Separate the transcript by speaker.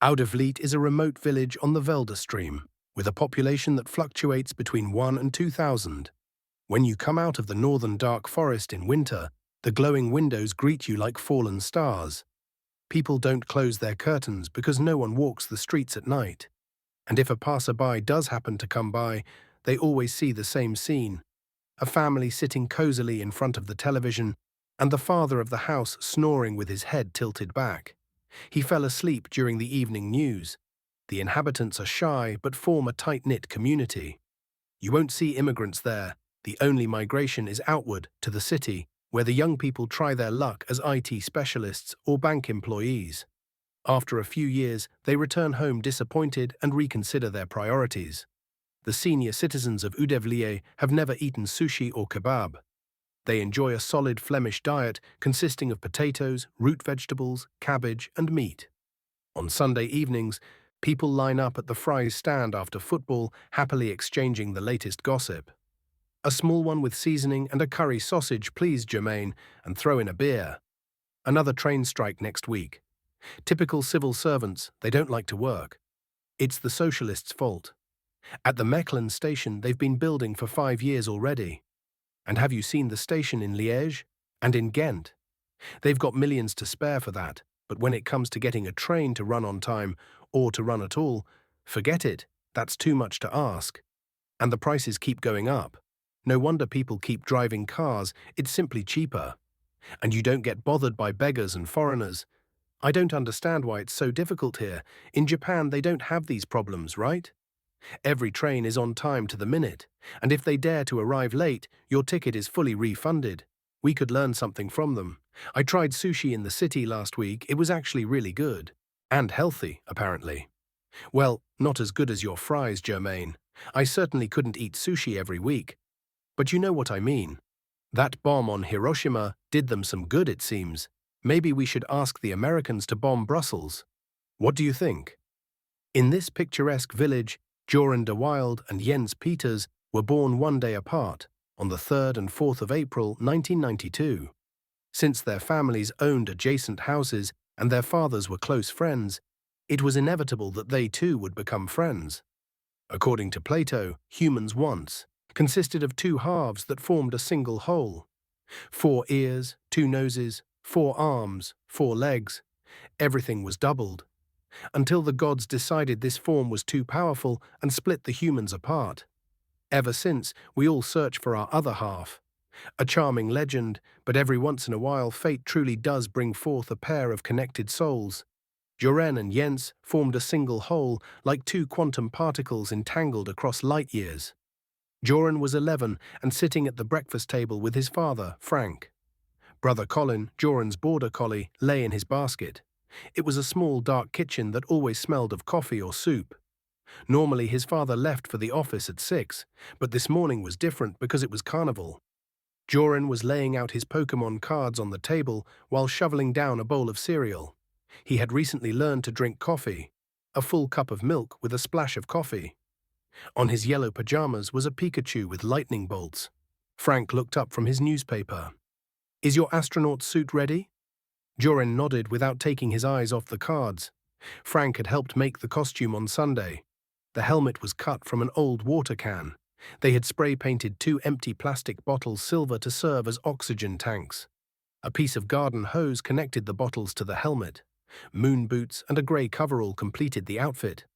Speaker 1: Oudevliet is a remote village on the Velde stream, with a population that fluctuates between 1 and 2,000. When you come out of the northern dark forest in winter, the glowing windows greet you like fallen stars. People don't close their curtains because no one walks the streets at night. And if a passerby does happen to come by, they always see the same scene: a family sitting cozily in front of the television, and the father of the house snoring with his head tilted back. He fell asleep during the evening news. The inhabitants are shy but form a tight-knit community. You won't see immigrants there. The only migration is outward to the city, where the young people try their luck as IT specialists or bank employees. After a few years, they return home disappointed and reconsider their priorities. The senior citizens of Oudevliet have never eaten sushi or kebab. They enjoy a solid Flemish diet consisting of potatoes, root vegetables, cabbage, and meat. On Sunday evenings, people line up at the fries stand after football, happily exchanging the latest gossip. A small one with seasoning and a curry sausage, please, Joren, and throw in a beer. Another train strike next week. Typical civil servants, they don't like to work. It's the socialists' fault. At the Mechelen station, they've been building for 5 years already. And have you seen the station in Liège and in Ghent? They've got millions to spare for that, but when it comes to getting a train to run on time, or to run at all, forget it, that's too much to ask. And the prices keep going up. No wonder people keep driving cars, it's simply cheaper. And you don't get bothered by beggars and foreigners. I don't understand why it's so difficult here. In Japan, they don't have these problems, right? Every train is on time to the minute, and if they dare to arrive late, your ticket is fully refunded. We could learn something from them. I tried sushi in the city last week. It was actually really good. And healthy, apparently. Well, not as good as your fries, Joren. I certainly couldn't eat sushi every week. But you know what I mean. That bomb on Hiroshima did them some good, it seems. Maybe we should ask the Americans to bomb Brussels. What do you think? In this picturesque village, Joren and Jens Peters were born one day apart, on the 3rd and 4th of April 1992. Since their families owned adjacent houses and their fathers were close friends, it was inevitable that they too would become friends. According to Plato, humans once consisted of 2 halves that formed a single whole. 4 ears, 2 noses, 4 arms, 4 legs. Everything was doubled. Until the gods decided this form was too powerful and split the humans apart. Ever since, we all search for our other half. A charming legend, but every once in a while fate truly does bring forth a pair of connected souls. Joren and Jens formed a single whole, like 2 quantum particles entangled across light years. Joren was 11 and sitting at the breakfast table with his father, Frank. Brother Colin, Joren's border collie, lay in his basket. It was a small, dark kitchen that always smelled of coffee or soup. Normally, his father left for the office at 6, but this morning was different because it was carnival. Joren was laying out his Pokémon cards on the table while shoveling down a bowl of cereal. He had recently learned to drink coffee, a full cup of milk with a splash of coffee. On his yellow pajamas was a Pikachu with lightning bolts. Frank looked up from his newspaper. "Is your astronaut suit ready?" Joren nodded without taking his eyes off the cards. Frank had helped make the costume on Sunday. The helmet was cut from an old water can. They had spray-painted 2 empty plastic bottles silver to serve as oxygen tanks. A piece of garden hose connected the bottles to the helmet. Moon boots and a grey coverall completed the outfit.